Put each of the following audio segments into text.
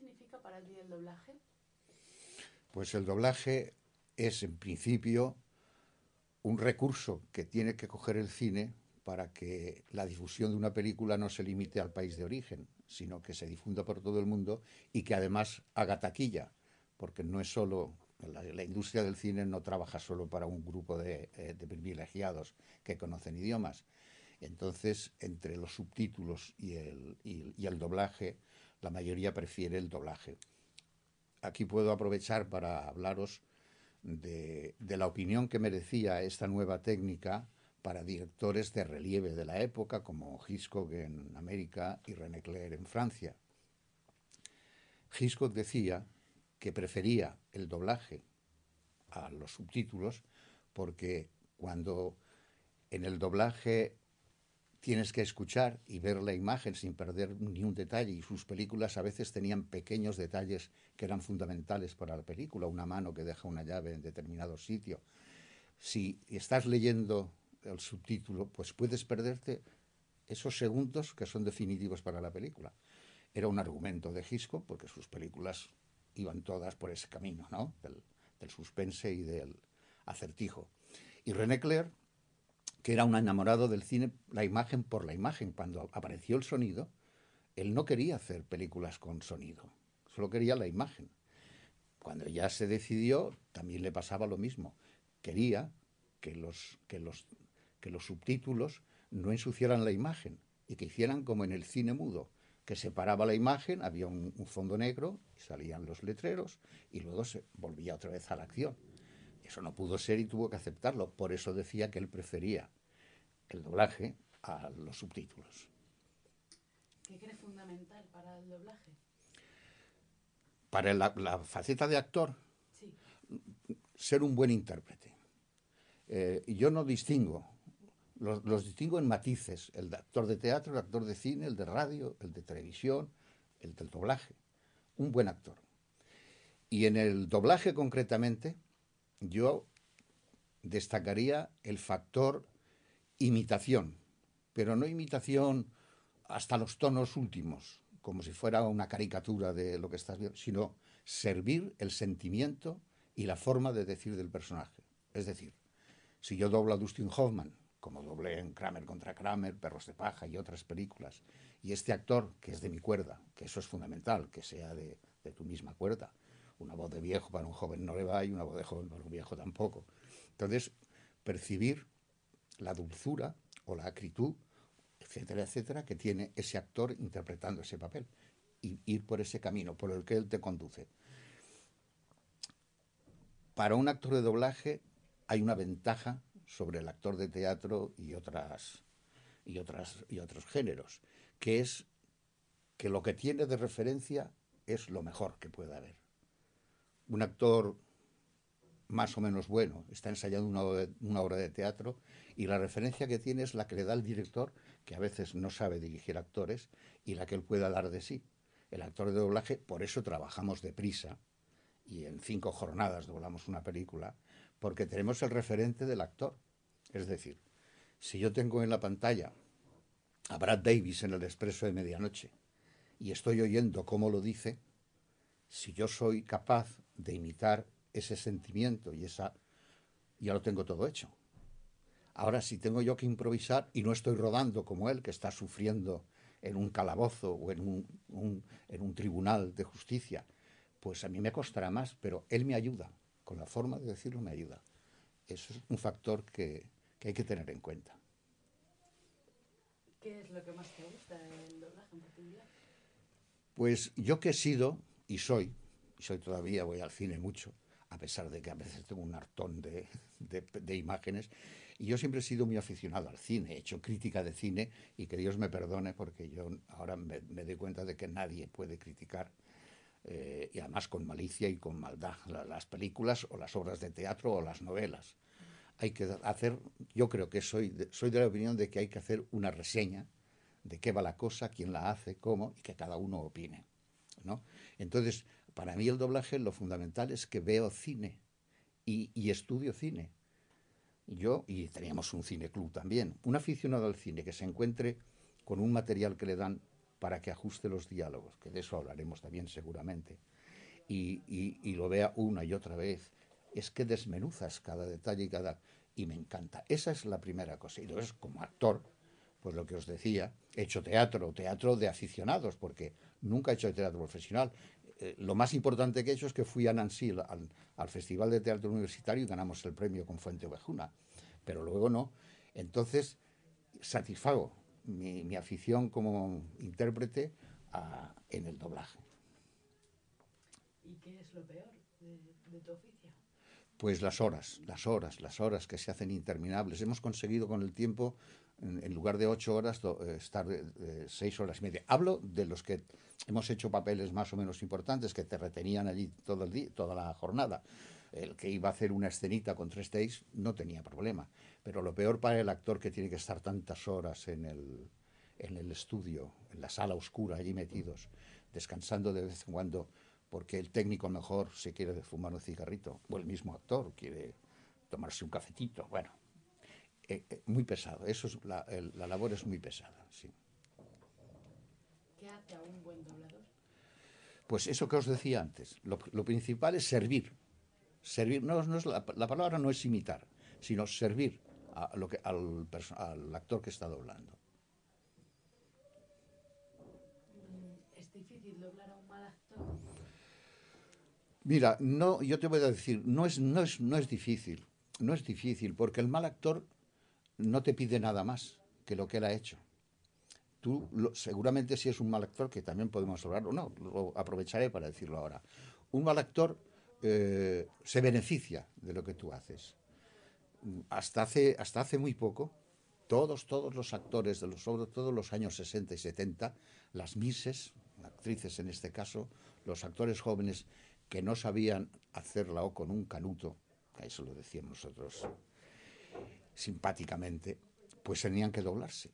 significa para ti el doblaje? Pues el doblaje es, en principio, un recurso que tiene que coger el cine para que la difusión de una película no se limite al país de origen, sino que se difunda por todo el mundo y que además haga taquilla, porque no es solo la industria del cine no trabaja solo para un grupo de privilegiados que conocen idiomas. Entonces, entre los subtítulos y el doblaje, la mayoría prefiere el doblaje. Aquí puedo aprovechar para hablaros de la opinión que merecía esta nueva técnica para directores de relieve de la época, como Hitchcock en América y René Clair en Francia. Hitchcock decía que prefería el doblaje a los subtítulos porque cuando en el doblaje tienes que escuchar y ver la imagen sin perder ni un detalle, y sus películas a veces tenían pequeños detalles que eran fundamentales para la película, una mano que deja una llave en determinado sitio. Si estás leyendo el subtítulo, pues puedes perderte esos segundos que son definitivos para la película. Era un argumento de Hitchcock porque sus películas iban todas por ese camino, ¿no? Del suspense y del acertijo. Y René Clair, que era un enamorado del cine, la imagen por la imagen. Cuando apareció el sonido, él no quería hacer películas con sonido, solo quería la imagen. Cuando ya se decidió, también le pasaba lo mismo. Quería que los subtítulos no ensuciaran la imagen y que hicieran como en el cine mudo, que separaba la imagen, había un fondo negro, salían los letreros y luego se volvía otra vez a la acción. Eso no pudo ser y tuvo que aceptarlo. Por eso decía que él prefería el doblaje a los subtítulos. ¿Qué crees fundamental para el doblaje? Para la faceta de actor, Sí. ser un buen intérprete. Yo no distingo, los distingo en matices, el de actor de teatro, el actor de cine, el de radio, el de televisión, el del doblaje. Un buen actor. Y en el doblaje concretamente, yo destacaría el factor imitación, pero no imitación hasta los tonos últimos, como si fuera una caricatura de lo que estás viendo, sino servir el sentimiento y la forma de decir del personaje. Es decir, si yo doblo a Dustin Hoffman, como doblé en Kramer contra Kramer, Perros de Paja y otras películas, y este actor, que es de mi cuerda, que eso es fundamental, que sea de tu misma cuerda, una voz de viejo para un joven no le va y una voz de joven para un viejo tampoco. Entonces, percibir la dulzura o la acritud, etcétera, etcétera, que tiene ese actor interpretando ese papel y ir por ese camino por el que él te conduce. Para un actor de doblaje hay una ventaja sobre el actor de teatro y otros géneros, que es que lo que tiene de referencia es lo mejor que pueda haber. Un actor más o menos bueno está ensayando una obra de teatro y la referencia que tiene es la que le da el director, que a veces no sabe dirigir actores, y la que él pueda dar de sí. El actor de doblaje, por eso trabajamos deprisa y en 5 jornadas doblamos una película, porque tenemos el referente del actor. Es decir, si yo tengo en la pantalla a Brad Davis en El Expreso de Medianoche y estoy oyendo cómo lo dice, si yo soy capaz de imitar ese sentimiento y esa, ya lo tengo todo hecho. Ahora, si tengo yo que improvisar y no estoy rodando como él, que está sufriendo en un calabozo o en un tribunal de justicia, pues a mí me costará más, pero él me ayuda. Con la forma de decirlo me ayuda. Eso es un factor que hay que tener en cuenta. ¿Qué es lo que más te gusta del doblaje en particular? Pues yo que he sido y soy todavía, voy al cine mucho, a pesar de que a veces tengo un hartón de imágenes, y yo siempre he sido muy aficionado al cine, he hecho crítica de cine y que Dios me perdone porque yo ahora me doy cuenta de que nadie puede criticar, y además con malicia y con maldad, las películas o las obras de teatro o las novelas. Hay que hacer, yo creo que soy de la opinión de que hay que hacer una reseña de qué va la cosa, quién la hace, cómo, y que cada uno opine, ¿no? Entonces, para mí el doblaje lo fundamental es que veo cine y estudio cine. Y teníamos un cineclub también. Un aficionado al cine que se encuentre con un material que le dan para que ajuste los diálogos, que de eso hablaremos también seguramente, y lo vea una y otra vez, es que desmenuzas cada detalle y me encanta. Esa es la primera cosa. Y entonces, como actor, pues lo que os decía, he hecho teatro de aficionados, porque nunca he hecho teatro profesional. Lo más importante que he hecho es que fui a Nancy al Festival de Teatro Universitario y ganamos el premio con Fuente Ovejuna, pero luego no. Entonces, satisfago mi afición como intérprete en el doblaje. ¿Y qué es lo peor de tu oficio? Pues las horas que se hacen interminables. Hemos conseguido con el tiempo, en lugar de 8 horas, estar 6 horas y media. Hablo de los que hemos hecho papeles más o menos importantes, que te retenían allí todo el día, toda la jornada. El que iba a hacer una escenita con 3 takes no tenía problema. Pero lo peor para el actor, que tiene que estar tantas horas en el estudio, en la sala oscura, allí metidos, descansando de vez en cuando, porque el técnico mejor se quiere fumar un cigarrito, o el mismo actor quiere tomarse un cafetito. Bueno, muy pesado. Eso es la labor es muy pesada, sí. ¿Qué hace a un buen doblador? Pues eso que os decía antes. Lo principal es servir. Servir, no es la palabra no es imitar, sino servir al actor que está doblando. ¿Es difícil doblar a un mal actor? Mira, no, yo te voy a decir, no es difícil. No es difícil, porque el mal actor no te pide nada más que lo que él ha hecho. Tú, seguramente, si es un mal actor, que también podemos hablarlo, no, lo aprovecharé para decirlo ahora. Un mal actor se beneficia de lo que tú haces. Hasta hace muy poco, todos los actores, sobre todo los años 60 y 70, las mises, actrices en este caso, los actores jóvenes que no sabían hacer la O con un canuto, a eso lo decíamos nosotros simpáticamente, pues tenían que doblarse.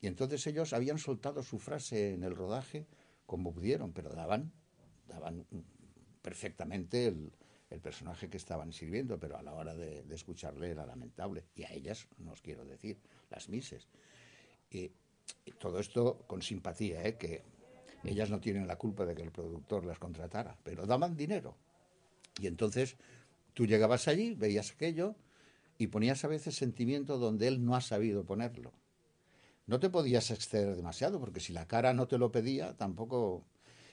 Y entonces ellos habían soltado su frase en el rodaje como pudieron, pero daban perfectamente el personaje que estaban sirviendo, pero a la hora de escucharle era lamentable. Y a ellas, no os quiero decir, las mises. Y todo esto con simpatía, que ellas no tienen la culpa de que el productor las contratara, pero daban dinero. Y entonces tú llegabas allí, veías aquello y ponías a veces sentimiento donde él no ha sabido ponerlo. No te podías exceder demasiado, porque si la cara no te lo pedía, tampoco.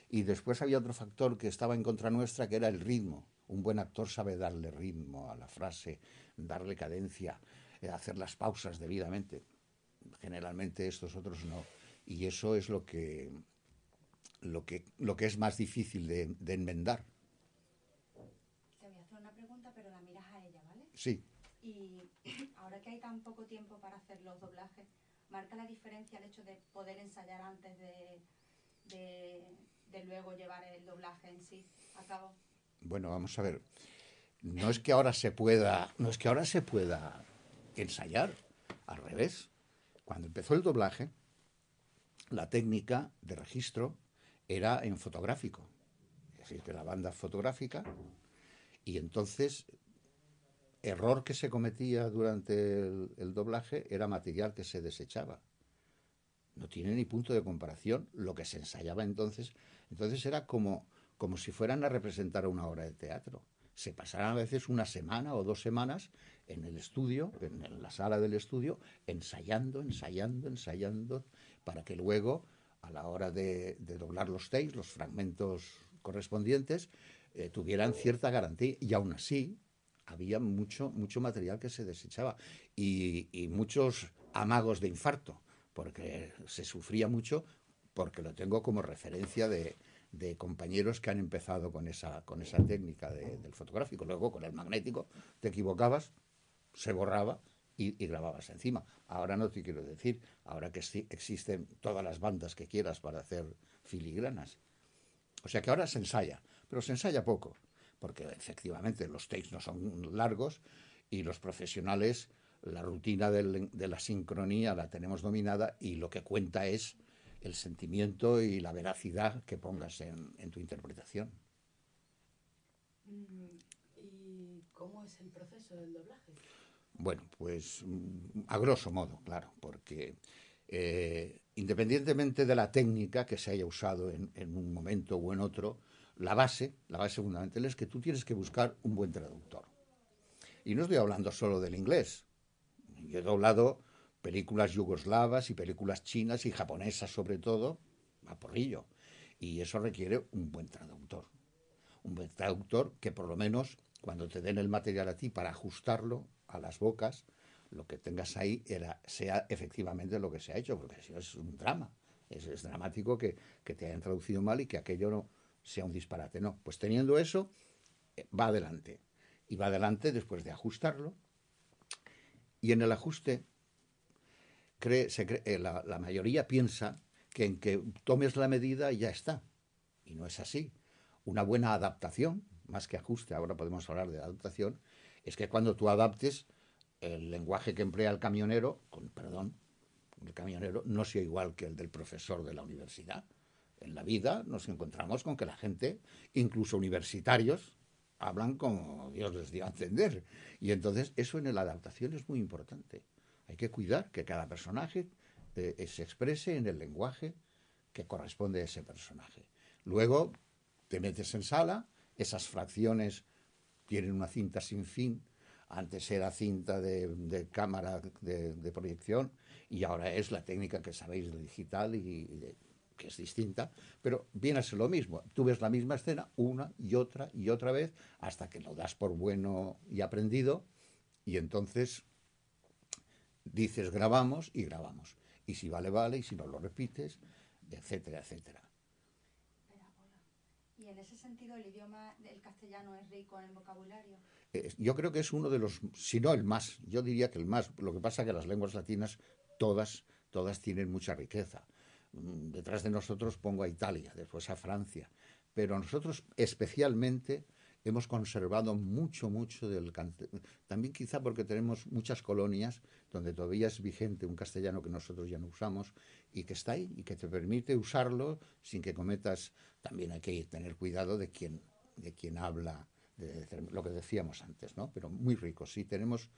Y después había otro factor que estaba en contra nuestra, que era el ritmo. Un buen actor sabe darle ritmo a la frase, darle cadencia, hacer las pausas debidamente. Generalmente estos otros no. Y eso es lo que es más difícil de enmendar. Te voy a hacer una pregunta, pero la miras a ella, ¿vale? Sí. Y ahora que hay tan poco tiempo para hacer los doblajes, ¿marca la diferencia el hecho de poder ensayar antes de luego llevar el doblaje en sí a cabo? Bueno, vamos a ver. No es que ahora se pueda ensayar. Al revés. Cuando empezó el doblaje, la técnica de registro era en fotográfico. Es decir, que la banda fotográfica, y entonces error que se cometía durante el doblaje era material que se desechaba. No tiene ni punto de comparación lo que se ensayaba entonces. Entonces era como si fueran a representar una obra de teatro. Se pasaran a veces una semana o 2 semanas en el estudio, en la sala del estudio, ensayando, para que luego, a la hora de doblar los takes, los fragmentos correspondientes, tuvieran cierta garantía. Y aún así, había mucho material que se desechaba y muchos amagos de infarto, porque se sufría mucho, porque lo tengo como referencia de compañeros que han empezado con esa técnica del fotográfico. Luego, con el magnético, te equivocabas, se borraba y grababas encima. Ahora no te quiero decir, ahora que existen todas las bandas que quieras para hacer filigranas. O sea que ahora se ensaya, pero se ensaya poco, porque efectivamente los takes no son largos y los profesionales, la rutina de la sincronía la tenemos dominada, y lo que cuenta es el sentimiento y la veracidad que pongas en tu interpretación. ¿Y cómo es el proceso del doblaje? Bueno, pues a grosso modo, claro, porque independientemente de la técnica que se haya usado en un momento o en otro, la base fundamental es que tú tienes que buscar un buen traductor. Y no estoy hablando solo del inglés. Yo he doblado películas yugoslavas y películas chinas y japonesas sobre todo, a porrillo. Y eso requiere un buen traductor. Un buen traductor que por lo menos cuando te den el material a ti para ajustarlo a las bocas, lo que tengas ahí sea efectivamente lo que se ha hecho, porque si no es un drama. Es dramático que te hayan traducido mal y que aquello no sea un disparate. No, pues teniendo eso, va adelante. Y va adelante después de ajustarlo. Y en el ajuste, la mayoría piensa que en que tomes la medida ya está. Y no es así. Una buena adaptación, más que ajuste, ahora podemos hablar de adaptación, es que cuando tú adaptes el lenguaje que emplea el camionero, el camionero no sea igual que el del profesor de la universidad. En la vida nos encontramos con que la gente, incluso universitarios, hablan como Dios les dio a entender. Y entonces eso en la adaptación es muy importante. Hay que cuidar que cada personaje se exprese en el lenguaje que corresponde a ese personaje. Luego te metes en sala, esas fracciones tienen una cinta sin fin. Antes era cinta de cámara de proyección y ahora es la técnica que sabéis de digital que es distinta, pero viene a ser lo mismo. Tú ves la misma escena una y otra vez hasta que lo das por bueno y aprendido y entonces dices grabamos y grabamos. Y si vale, vale, y si no lo repites, etcétera, etcétera. ¿Y en ese sentido el idioma del castellano es rico en vocabulario? Yo creo que es uno de los, si no el más, yo diría que el más. Lo que pasa es que las lenguas latinas todas tienen mucha riqueza. Detrás de nosotros pongo a Italia, después a Francia, pero nosotros especialmente hemos conservado mucho del también quizá porque tenemos muchas colonias donde todavía es vigente un castellano que nosotros ya no usamos y que está ahí y que te permite usarlo sin que cometas. También hay que tener cuidado de quién habla, de lo que decíamos antes, ¿no? Pero muy rico, sí, tenemos,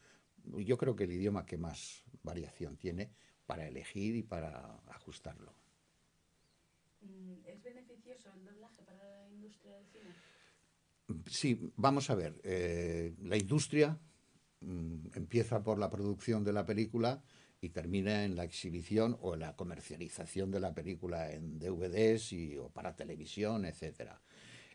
yo creo que el idioma que más variación tiene para elegir y para ajustarlo. ¿Es beneficioso el doblaje para la industria del cine? Sí, vamos a ver. La industria empieza por la producción de la película y termina en la exhibición o en la comercialización de la película en DVDs o para televisión, etcétera.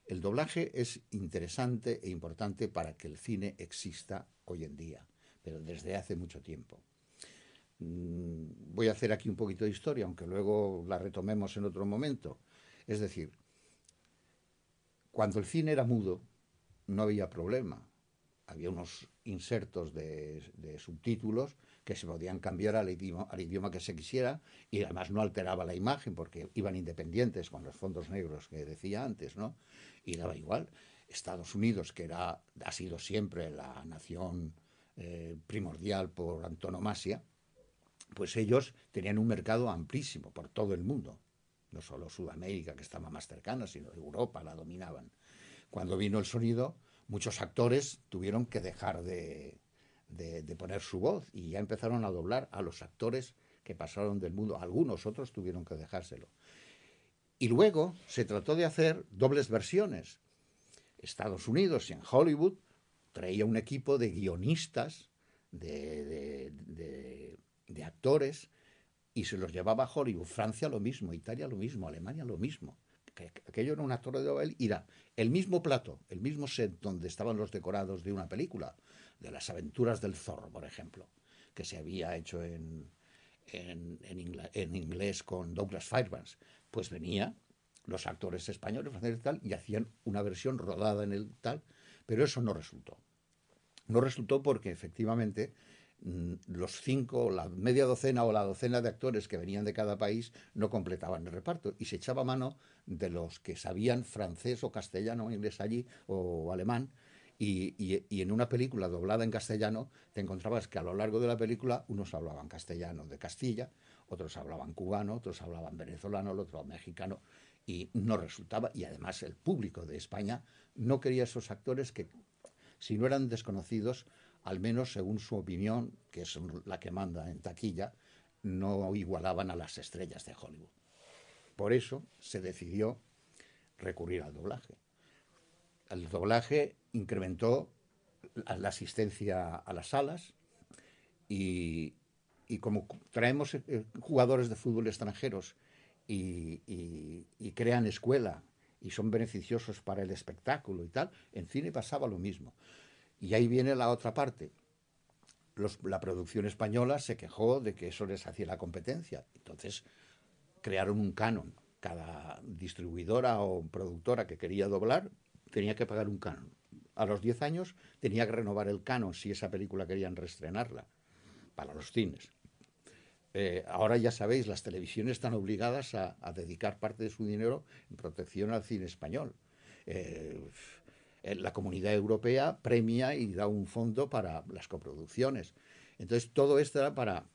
El doblaje es interesante e importante para que el cine exista hoy en día, pero desde hace mucho tiempo. Voy a hacer aquí un poquito de historia, aunque luego la retomemos en otro momento. Es decir, cuando el cine era mudo, no había problema. Había unos insertos de subtítulos que se podían cambiar al idioma que se quisiera y además no alteraba la imagen porque iban independientes con los fondos negros que decía antes, ¿no? Y daba igual. Estados Unidos, que ha sido siempre la nación primordial por antonomasia, pues ellos tenían un mercado amplísimo por todo el mundo. No solo Sudamérica, que estaba más cercana, sino Europa la dominaban. Cuando vino el sonido, muchos actores tuvieron que dejar de poner su voz y ya empezaron a doblar a los actores que pasaron del mundo. Algunos otros tuvieron que dejárselo. Y luego se trató de hacer dobles versiones. Estados Unidos, en Hollywood, traía un equipo de guionistas, de actores, y se los llevaba a Hollywood. Francia lo mismo, Italia lo mismo, Alemania lo mismo. Aquello era una torre de Babel y era el mismo plato, el mismo set donde estaban los decorados de una película, de las aventuras del zorro, por ejemplo, que se había hecho en inglés con Douglas Fairbanks. Pues venía los actores españoles, franceses y tal, y hacían una versión rodada en el tal, pero eso no resultó. No resultó porque efectivamente los 5, la media docena o la docena de actores que venían de cada país no completaban el reparto y se echaba mano de los que sabían francés o castellano o inglés allí o alemán y en una película doblada en castellano te encontrabas que a lo largo de la película unos hablaban castellano de Castilla, otros hablaban cubano, otros hablaban venezolano, el otro mexicano y no resultaba y además el público de España no quería esos actores que si no eran desconocidos al menos según su opinión, que es la que manda en taquilla, no igualaban a las estrellas de Hollywood. Por eso se decidió recurrir al doblaje. El doblaje incrementó la asistencia a las salas y como traemos jugadores de fútbol extranjeros y crean escuela y son beneficiosos para el espectáculo y tal, en cine pasaba lo mismo. Y ahí viene la otra parte. La producción española se quejó de que eso les hacía la competencia. Entonces crearon un canon. Cada distribuidora o productora que quería doblar tenía que pagar un canon. A los 10 años tenía que renovar el canon si esa película querían reestrenarla para los cines. Ahora ya sabéis, las televisiones están obligadas a dedicar parte de su dinero en protección al cine español. La Comunidad Europea premia y da un fondo para las coproducciones. Entonces, todo esto era para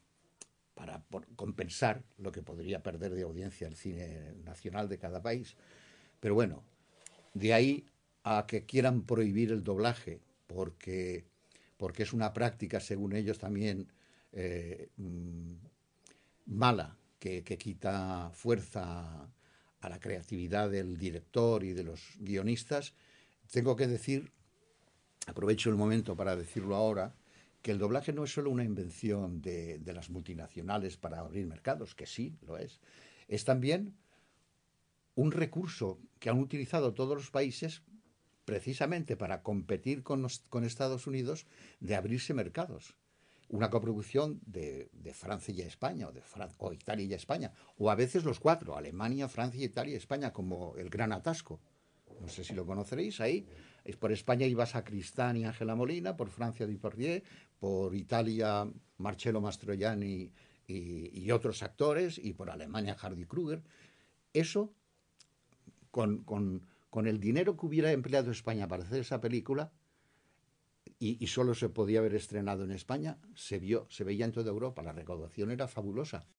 compensar lo que podría perder de audiencia el cine nacional de cada país. Pero bueno, de ahí a que quieran prohibir el doblaje, porque es una práctica, según ellos también, mala, que quita fuerza a la creatividad del director y de los guionistas, tengo que decir, aprovecho el momento para decirlo ahora, que el doblaje no es solo una invención de las multinacionales para abrir mercados, que sí lo es también un recurso que han utilizado todos los países precisamente para competir con Estados Unidos, de abrirse mercados. Una coproducción de Francia y España, o Italia y España, o a veces los cuatro, Alemania, Francia, Italia y España, como El Gran Atasco. No sé si lo conoceréis. Ahí por España iba Sacristán y Ángela Molina, por Francia Duportier, por Italia Marcello Mastroianni y otros actores, y por Alemania Hardy Kruger. Eso, con el dinero que hubiera empleado España para hacer esa película, y solo se podía haber estrenado en España, se veía en toda Europa. La recaudación era fabulosa.